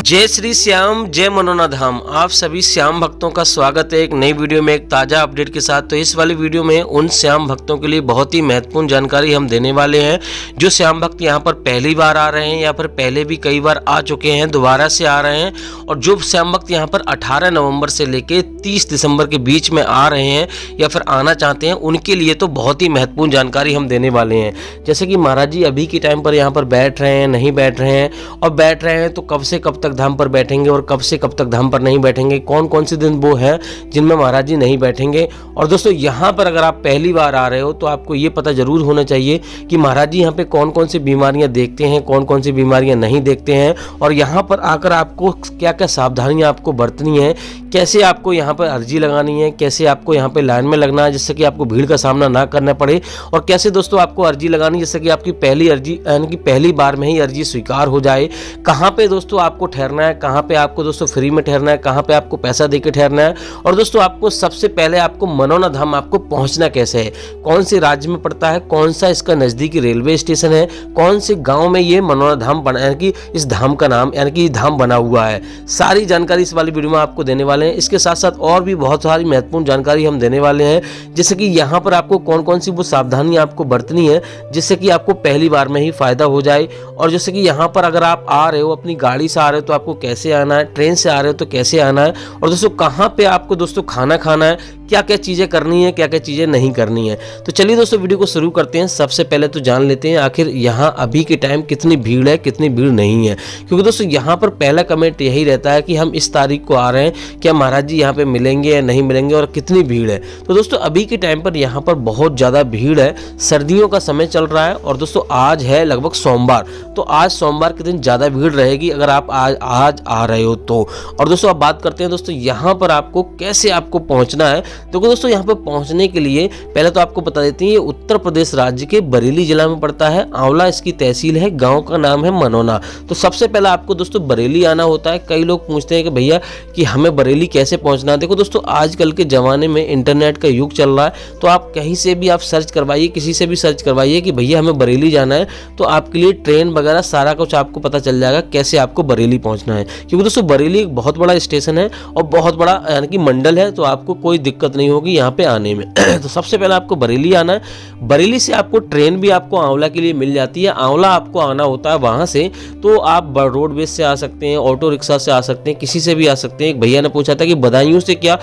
जय श्री श्याम, जय मनोना धाम। आप सभी श्याम भक्तों का स्वागत है एक नई वीडियो में, एक ताज़ा अपडेट के साथ। तो इस वाली वीडियो में उन श्याम भक्तों के लिए बहुत ही महत्वपूर्ण जानकारी हम देने वाले हैं जो श्याम भक्त यहाँ पर पहली बार आ रहे हैं या फिर पहले भी कई बार आ चुके हैं, दोबारा से आ रहे हैं, और जो श्याम भक्त यहाँ पर 18 नवंबर से लेके 30 दिसंबर के बीच में आ रहे हैं या फिर आना चाहते हैं, उनके लिए तो बहुत ही महत्वपूर्ण जानकारी हम देने वाले हैं। जैसे कि महाराज जी अभी के टाइम पर यहाँ पर बैठ रहे हैं, नहीं बैठ रहे हैं, और बैठ रहे हैं तो कब से कब तक धाम पर बैठेंगे और कब से कब तक धाम पर नहीं बैठेंगे, कौन कौन से दिन वो हैं जिनमें महाराज जी नहीं बैठेंगे। और दोस्तों यहाँ पर अगर आप पहली बार आ रहे हो तो आपको ये पता जरूर होना चाहिए कि महाराज जी यहाँ पे कौन कौन सी बीमारियां देखते हैं, कौन कौन सी बीमारियां नहीं देखते हैं, और यहाँ पर आकर आपको क्या क्या सावधानियां आपको बरतनी है, कैसे आपको यहाँ पर अर्जी लगानी है, कैसे आपको यहाँ पे लाइन में लगना है जिससे कि आपको भीड़ का सामना ना करना पड़े, और कैसे दोस्तों आपको अर्जी लगानी जिससे कि आपकी पहली अर्जी यानी कि पहली बार में ही अर्जी स्वीकार हो जाए। कहाँ पे दोस्तों आपको ठहरना है, कहाँ पे आपको दोस्तों फ्री में ठहरना है, कहाँ पे आपको पैसा देके ठहरना है, और दोस्तों आपको सबसे पहले आपको मनोना धाम आपको पहुंचना कैसे है, कौन से राज्य में पड़ता है, कौन सा इसका नजदीकी रेलवे स्टेशन है, कौन से गांव में ये मनोना धाम बना, यानी कि इस धाम का नाम यानी कि धाम बना हुआ है, सारी जानकारी इस वाली वीडियो में आपको देने वाले हैं। इसके साथ साथ और भी बहुत सारी महत्वपूर्ण जानकारी हम देने वाले हैं, जैसे कि यहाँ पर आपको कौन कौन सी वो सावधानियां आपको बरतनी है जिससे कि आपको पहली बार में ही फायदा हो जाए, और जैसे कि यहाँ पर अगर आप आ रहे हो अपनी गाड़ी से आ रहे हो तो आपको कैसे आना है, ट्रेन से आ रहे हो तो कैसे आना है, और दोस्तों कहाँ पे आपको दोस्तों खाना खाना है, क्या क्या चीज़ें करनी है, क्या क्या चीज़ें नहीं करनी है। तो चलिए दोस्तों वीडियो को शुरू करते हैं। सबसे पहले तो जान लेते हैं आखिर यहाँ अभी के टाइम कितनी भीड़ है, कितनी भीड़ नहीं है, क्योंकि दोस्तों यहाँ पर पहला कमेंट यही रहता है कि हम इस तारीख को आ रहे हैं, क्या महाराज जी यहाँ पे मिलेंगे या नहीं मिलेंगे और कितनी भीड़ है। तो दोस्तों अभी के टाइम पर यहाँ पर बहुत ज़्यादा भीड़ है, सर्दियों का समय चल रहा है, और दोस्तों आज है लगभग सोमवार, तो आज सोमवार के दिन ज़्यादा भीड़ रहेगी अगर आप आज आ रहे हो तो। और दोस्तों अब बात करते हैं दोस्तों यहाँ पर आपको कैसे आपको पहुँचना है। देखो दोस्तों यहाँ पर पहुँचने के लिए पहले तो आपको बता देते हैं, ये उत्तर प्रदेश राज्य के बरेली जिला में पड़ता है, आंवला इसकी तहसील है, गाँव का नाम है मनोना। तो सबसे पहले आपको दोस्तों बरेली आना होता है। कई लोग पूछते हैं कि भैया कि हमें बरेली कैसे पहुँचना है। देखो दोस्तों आजकल के ज़माने में इंटरनेट का युग चल रहा है, तो आप कहीं से भी आप सर्च करवाइए, किसी से भी सर्च करवाइए कि भैया हमें बरेली जाना है, तो आपके लिए ट्रेन वगैरह सारा कुछ आपको पता चल जाएगा कैसे आपको बरेली पहुंचना है। क्योंकि दोस्तों बरेली एक बहुत बड़ा स्टेशन है और बहुत बड़ा यानी कि मंडल है, तो आपको कोई दिक्कत नहीं होगी यहाँ पे आने में। तो सबसे पहले आपको बरेली आना है। बरेली से आपको ट्रेन भी आपको आंवला के लिए मिल जाती है। आंवला आपको आना होता है वहाँ से, तो आप रोडवेज से आ सकते हैं, ऑटो रिक्शा से आ सकते हैं, किसी से भी आ सकते हैं। एक भैया ने पूछा था कि बदायूं से क्या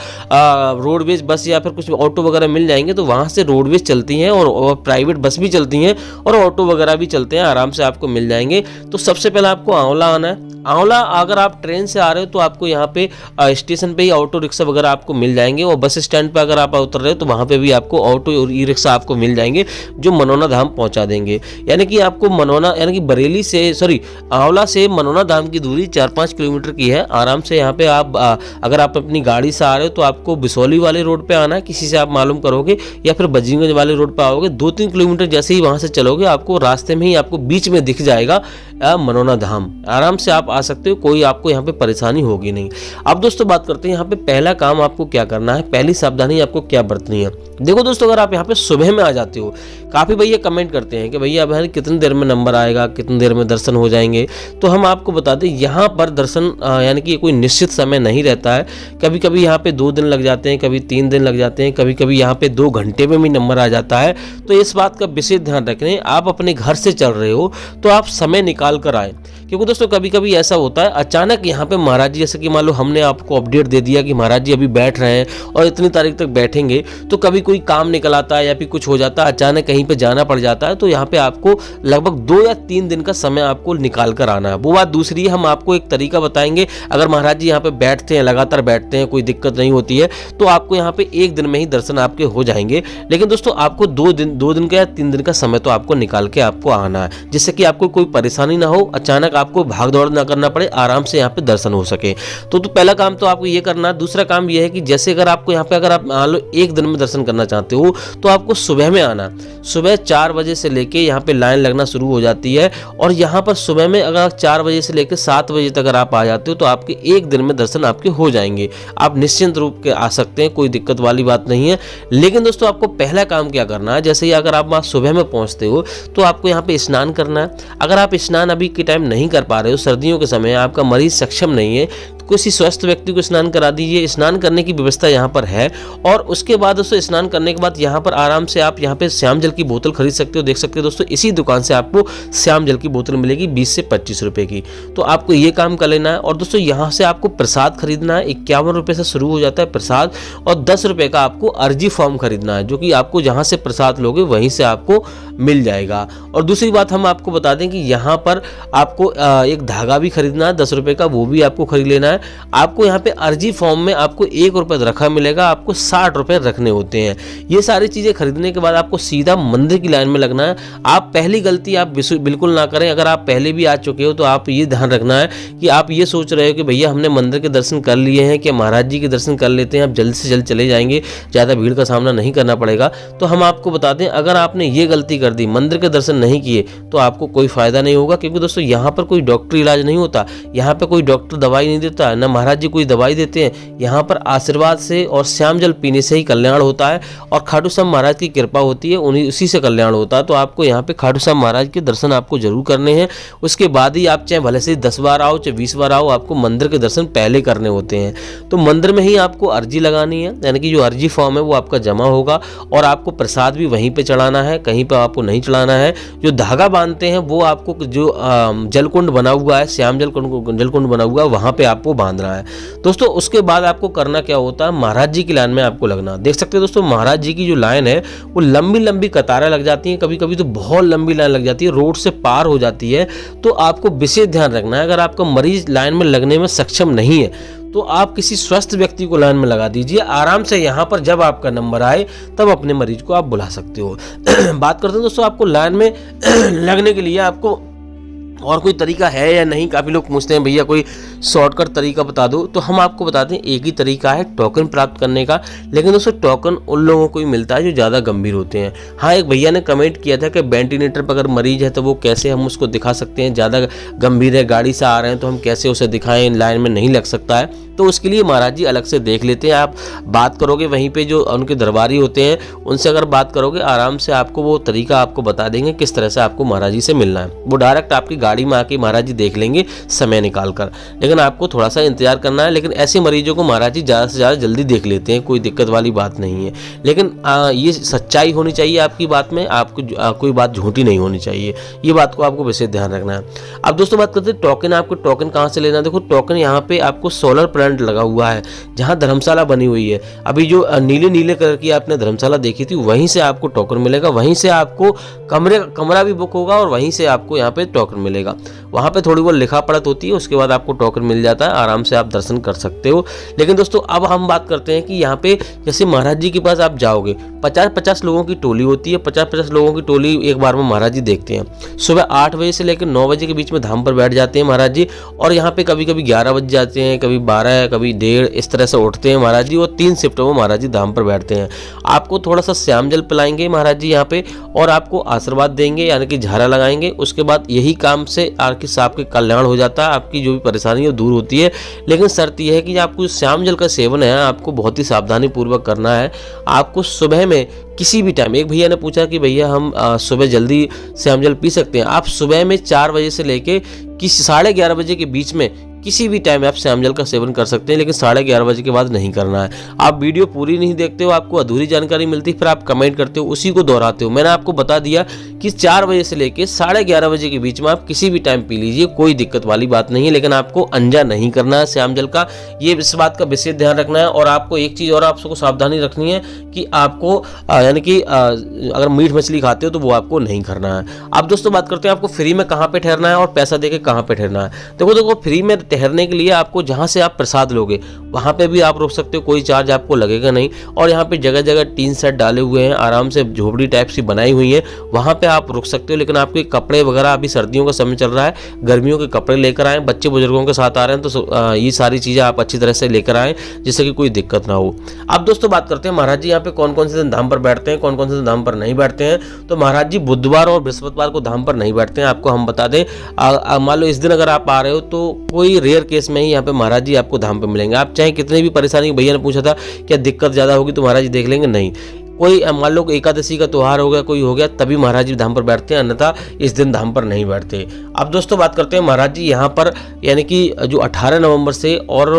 रोडवेज बस या फिर कुछ ऑटो वगैरह मिल जाएंगे, तो वहाँ से रोडवेज चलती हैं और प्राइवेट बस भी चलती हैं और ऑटो वगैरह भी चलते हैं, आराम से आपको मिल जाएंगे। तो सबसे पहले आपको आंवला आना है। आंवला अगर आप ट्रेन से आ रहे हो तो आपको यहाँ पे स्टेशन पे ही ऑटो रिक्शा वगैरह आपको मिल जाएंगे, और बस स्टैंड पे अगर आप उतर रहे हो तो वहाँ पे भी आपको ऑटो और ई रिक्शा आपको मिल जाएंगे जो मनोना धाम पहुँचा देंगे। यानी कि आपको मनोना यानी कि बरेली से आंवला से मनोना धाम की दूरी 4-5 किलोमीटर की है। आराम से यहाँ पे आप अगर आप अपनी गाड़ी से आ रहे हो तो आपको बिसौली वाले रोड पे आना है, किसी से आप मालूम करोगे, या फिर बजीगंज वाले रोड पे आओगे। 2-3 किलोमीटर जैसे ही वहाँ से चलोगे आपको रास्ते में ही आपको बीच में दिख जाएगा मनोना धाम। आराम से आप आ सकते हो, कोई आपको यहाँ पे परेशानी होगी नहीं। अब दोस्तों बात करते हैं यहाँ पे पहला काम आपको क्या करना है, पहली सावधानी आपको क्या बरतनी है। देखो दोस्तों अगर आप यहाँ पे सुबह में आ जाते हो, काफ़ी भैया कमेंट करते हैं कि भैया अब कितनी देर में नंबर आएगा, कितनी देर में दर्शन हो जाएंगे। तो हम आपको बता दें यहाँ पर दर्शन यानी कि कोई निश्चित समय नहीं रहता है। कभी कभी यहाँ पे 2 दिन लग जाते हैं, कभी 3 दिन लग जाते हैं, कभी कभी यहाँ पे 2 घंटे में भी नंबर आ जाता है। तो इस बात का विशेष ध्यान रखें, आप अपने घर से चल रहे हो तो आप समय निकाल कर आए, क्योंकि दोस्तों कभी कभी ऐसा होता है अचानक यहाँ पे महाराज जी, जैसे कि मान लो हमने आपको अपडेट दे दिया कि महाराज जी अभी बैठ रहे हैं और इतनी तारीख तक बैठेंगे, तो कभी कोई काम निकल आता है या फिर कुछ हो जाता है, अचानक कहीं पे जाना पड़ जाता है, तो यहाँ पे आपको लगभग 2 या 3 दिन का समय आपको निकाल कर आना है। वो बात दूसरी है, हम आपको एक तरीका बताएंगे। अगर महाराज जी यहाँ पे बैठते हैं, लगातार बैठते हैं, कोई दिक्कत नहीं होती है, तो आपको यहाँ पे 1 दिन में ही दर्शन आपके हो जाएंगे। लेकिन दोस्तों आपको 2 दिन का या 3 दिन का समय तो आपको निकाल के आपको आना है, जिससे कि आपको कोई परेशानी ना हो, अचानक आपको भाग दौड़ ना करना पड़े, आराम से यहाँ पे दर्शन हो सके। तो पहला काम तो आपको ये करना है। दूसरा काम ये है कि जैसे अगर आपको यहाँ पे अगर आप मान लो 1 दिन में दर्शन करना चाहते हो तो आपको सुबह में आना। सुबह 4 बजे से लेके यहाँ पे लाइन लगना शुरू हो जाती है, और यहाँ पर सुबह में अगर 4 बजे से लेकर 7 बजे तक अगर आप आ जाते हो तो आपके 1 दिन में दर्शन आपके हो जाएंगे। आप निश्चिंत रूप के आ सकते हैं, कोई दिक्कत वाली बात नहीं है। लेकिन दोस्तों आपको पहला काम क्या करना है, जैसे ही अगर आप वहाँ सुबह में पहुँचते हो तो आपको यहाँ पे स्नान करना है। अगर आप स्नान अभी के टाइम नहीं नहीं कर पा रहे हो, सर्दियों के समय आपका मरीज सक्षम नहीं है, तो किसी स्वस्थ व्यक्ति को स्नान करा दीजिए। स्नान करने की व्यवस्था यहाँ पर है। और उसके बाद दोस्तों स्नान करने के बाद यहाँ पर आराम से आप यहाँ पे श्याम जल की बोतल खरीद सकते हो। देख सकते हो दोस्तों, इसी दुकान से आपको श्याम जल की बोतल मिलेगी 20 से 25 रुपए की। तो आपको ये काम कर लेना है। और दोस्तों यहाँ से आपको प्रसाद खरीदना है। 51 रुपए से शुरू हो जाता है प्रसाद, और 10 रुपए का आपको अर्जी फॉर्म खरीदना है, जो कि आपको जहाँ से प्रसाद लोगे वहीं से आपको मिल जाएगा। और दूसरी बात हम आपको बता दें कि यहाँ पर आपको एक धागा भी खरीदना है 10 रुपए का, वो भी आपको खरीद लेना है। आपको यहाँ पे अर्जी फॉर्म में आपको 1 रुपए रखा मिलेगा, आपको 60 रुपए रखने होते हैं। ये सारी चीजें खरीदने के बाद आपको सीधा मंदिर की लाइन में लगना है। आप पहली गलती आप बिल्कुल ना करें। अगर आप पहले भी आ चुके हो तो आप ये ध्यान रखना है कि आप ये सोच रहे हो कि भैया हमने मंदिर के दर्शन कर लिए हैं, कि महाराज जी के दर्शन कर लेते हैं, आप जल्द से जल्द चले जाएंगे, ज़्यादा भीड़ का सामना नहीं करना पड़ेगा। तो हम आपको बता दें, अगर आपने ये गलती कर दी, मंदिर के दर्शन नहीं किए, तो आपको कोई फायदा नहीं होगा। क्योंकि दोस्तों यहाँ पर कोई डॉक्टरी इलाज नहीं होता, यहाँ पर कोई डॉक्टर दवाई नहीं देता, ना महाराज जी कोई दवाई देते हैं। यहाँ पर आशीर्वाद से और श्याम जल पीने से ही कल्याण होता है, और खाटू श्याम महाराज की कृपा होती है, उसी से कल्याण होता है। तो आपको यहाँ पे खाटू श्याम महाराज के दर्शन आपको जरूर करने हैं। उसके बाद ही आप चाहे भले से 10 बार आओ चाहे 20 बार आओ, आपको मंदिर के दर्शन पहले करने होते हैं। तो मंदिर में ही आपको अर्जी लगानी है, यानी कि जो अर्जी फॉर्म है वो आपका जमा होगा, और आपको प्रसाद भी वहीं पे चढ़ाना है, कहीं पर आपको नहीं चढ़ाना है। जो धागा बांधते हैं वो आपको जो जलकुंड बना हुआ है, श्याम जलकुंड बना हुआ है, वहां पे आपको बांधना है दोस्तों। उसके बाद आपको करना क्या होता है, महाराज जी की लाइन में आपको लगना। देख सकते हो दोस्तों, महाराज जी की जो लाइन है वो लंबी लंबी कतारें लग जाती हैं, कभी कभी तो बहुत लंबी लाइन लग जाती है, रोड से पार हो जाती है। तो आपको विशेष ध्यान रखना है, अगर आपका मरीज लाइन में लगने में सक्षम नहीं है तो आप किसी स्वस्थ व्यक्ति को लाइन में लगा दीजिए आराम से। यहाँ पर जब आपका नंबर आए तब अपने मरीज को आप बुला सकते हो। बात करते हैं दोस्तों, आपको लाइन में लगने के लिए आपको और कोई तरीका है या नहीं, काफ़ी लोग पूछते हैं भैया कोई शॉर्टकट तरीका बता दो। तो हम आपको बता दें, एक ही तरीका है टोकन प्राप्त करने का। लेकिन दोस्तों टोकन उन लोगों को ही मिलता है जो ज़्यादा गंभीर होते हैं। हाँ, एक भैया ने कमेंट किया था कि वेंटिलेटर पर अगर मरीज है तो वो कैसे हम उसको दिखा सकते हैं, ज़्यादा गंभीर है, गाड़ी से आ रहे हैं तो हम कैसे उसे दिखाएं, लाइन में नहीं लग सकता है। तो उसके लिए महाराज जी अलग से देख लेते हैं। आप बात करोगे वहीं पे जो उनके दरबारी होते हैं उनसे अगर बात करोगे, आराम से आपको वो तरीका आपको बता देंगे किस तरह से आपको महाराज जी से मिलना है। वो डायरेक्ट आपकी गाड़ी में आके महाराज जी देख लेंगे समय निकाल कर। लेकिन आपको थोड़ा सा इंतजार करना है। लेकिन ऐसे मरीजों को महाराज जी ज़्यादा से ज़्यादा जल्दी देख लेते हैं, कोई दिक्कत वाली बात नहीं है। लेकिन ये सच्चाई होनी चाहिए आपकी बात में, आपको कोई बात झूठी नहीं होनी चाहिए। ये बात को आपको विशेष ध्यान रखना है। अब दोस्तों बात करते हैं टोकन। आपको टोकन कहाँ से लेना है? देखो टोकन यहाँ पे आपको सोलर प्लांट लगा हुआ है जहां धर्मशाला बनी हुई है। अभी जो नीले नीले कलर की आपने धर्मशाला देखी थी वहीं से आपको टोकन मिलेगा, वहीं से आपको कमरा भी बुक होगा और वहीं से आपको यहाँ पे टोकन मिलेगा। वहां पे थोड़ी बहुत लिखा पढ़त होती है, उसके बाद आपको टोकन मिल जाता है, आराम से आप दर्शन कर सकते हो। लेकिन दोस्तों अब हम बात करते हैं कि यहाँ पे जैसे महाराज जी के पास आप जाओगे, 50-50 लोगों की टोली होती है। 50-50 लोगों की टोली एक बार में महाराज जी देखते हैं। सुबह 8 बजे से लेकर 9 बजे के बीच में धाम पर बैठ जाते हैं महाराज जी, और यहाँ पे कभी कभी 11 बज जाते हैं, कभी 12, कभी 1:30, इस तरह से उठते हैं महाराज जी। और 3 शिफ्टों में महाराज जी धाम पर बैठते हैं। आपको थोड़ा सा श्याम जल पिलाएंगे महाराज जी यहाँ पे, और आपको आशीर्वाद देंगे, यानी कि झारा लगाएंगे। उसके बाद यही काम से आपके कल्याण हो जाता है, आपकी जो भी परेशानी है दूर होती है। लेकिन शर्त यह है कि आपको श्याम जल का सेवन है आपको बहुत ही सावधानी पूर्वक करना है। आपको सुबह में किसी भी टाइम, एक भैया ने पूछा कि भैया हम सुबह जल्दी श्याम जल पी सकते हैं? आप सुबह में 4 बजे से लेके 11:30 बजे के बीच में किसी भी टाइम आप श्याम जल का सेवन कर सकते हैं, लेकिन 11:30 बजे के बाद नहीं करना है। आप वीडियो पूरी नहीं देखते हो, आपको अधूरी जानकारी मिलती है, फिर आप कमेंट करते हो, उसी को दोहराते हो। मैंने आपको बता दिया कि 4 बजे से लेके 11:30 बजे के बीच में आप किसी भी टाइम पी लीजिए, कोई दिक्कत वाली बात नहीं है। लेकिन आपको अंजा नहीं करना है श्याम जल का, ये इस बात का विशेष ध्यान रखना है। और आपको एक चीज़ और आपको सावधानी रखनी है कि आपको यानी कि अगर मीट मछली खाते हो तो वो आपको नहीं करना है। अब दोस्तों बात करते हैं आपको फ्री में कहाँ पे ठहरना है और पैसा देके कहाँ पे ठहरना है। देखो फ्री में ठहरने के लिए आपको जहाँ से आप प्रसाद लोगे वहाँ पे भी आप रुक सकते हो, कोई चार्ज आपको लगेगा नहीं। और यहाँ पे जगह जगह टीन सेट डाले हुए हैं, आराम से झोपड़ी टाइप सी बनाई हुई है, वहाँ पे आप रुक सकते हो। लेकिन आपके कपड़े वगैरह, अभी सर्दियों का समय चल रहा है, गर्मियों के कपड़े लेकर आएँ। बच्चे बुजुर्गों के साथ आ रहे हैं तो ये सारी चीज़ें आप अच्छी तरह से लेकर आएँ जिससे कि कोई दिक्कत ना हो। अब दोस्तों बात करते हैं महाराज जी यहाँ पे कौन कौन से दिन धाम पर बैठते हैं, कौन कौन से दिन धाम पर नहीं बैठते हैं। तो महाराज जी बुधवार और बृहस्पतिवार को धाम पर नहीं बैठते हैं। आपको हम बता दें, मान लो इस दिन अगर आप आ रहे हो तो कोई रेयर केस में ही यहाँ पे महाराज जी आपको धाम पे मिलेंगे। आप चाहे कितने भी परेशानी, भैया ने पूछा था क्या दिक्कत ज़्यादा होगी तो महाराज जी देख लेंगे, नहीं। कोई मान लो एकादशी का त्यौहार हो गया, कोई हो गया, तभी महाराज जी धाम पर बैठते हैं, अन्यथा इस दिन धाम पर नहीं बैठते। अब दोस्तों बात करते हैं महाराज जी यहाँ पर यानी कि जो 18 नवंबर से और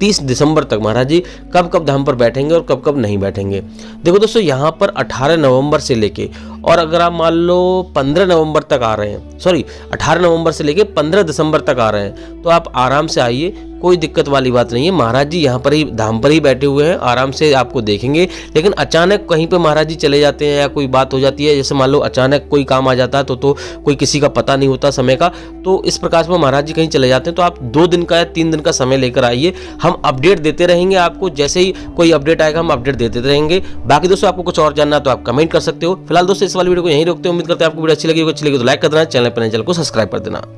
30 दिसंबर तक महाराज जी कब कब धाम पर बैठेंगे और कब कब नहीं बैठेंगे। देखो दोस्तों यहाँ पर 18 नवंबर से लेके और अगर आप मान लो 15 नवंबर तक आ रहे हैं, सॉरी 18 नवंबर से लेके 15 दिसंबर तक आ रहे हैं, तो आप आराम से आइए, कोई दिक्कत वाली बात नहीं है। महाराज जी यहाँ पर ही धाम पर ही बैठे हुए हैं, आराम से आपको देखेंगे। लेकिन अचानक कहीं पे महाराज जी चले जाते हैं या कोई बात हो जाती है, जैसे मान लो अचानक कोई काम आ जाता है तो कोई किसी का पता नहीं होता समय का, तो इस प्रकार से महाराज जी कहीं चले जाते हैं, तो आप 2 दिन का या 3 दिन का समय लेकर आइए। हम अपडेट देते रहेंगे आपको, जैसे ही कोई अपडेट आएगा हम अपडेट देते रहेंगे। बाकी दोस्तों आपको कुछ और जानना तो आप कमेंट कर सकते हो। फिलहाल दोस्तों इस वाली वीडियो को यहीं रोकते हैं। उम्मीद करते हैं आपको वीडियो अच्छी लगी होगी तो लाइक कर देना, चैनल पर नए चैनल को सब्सक्राइब कर देना।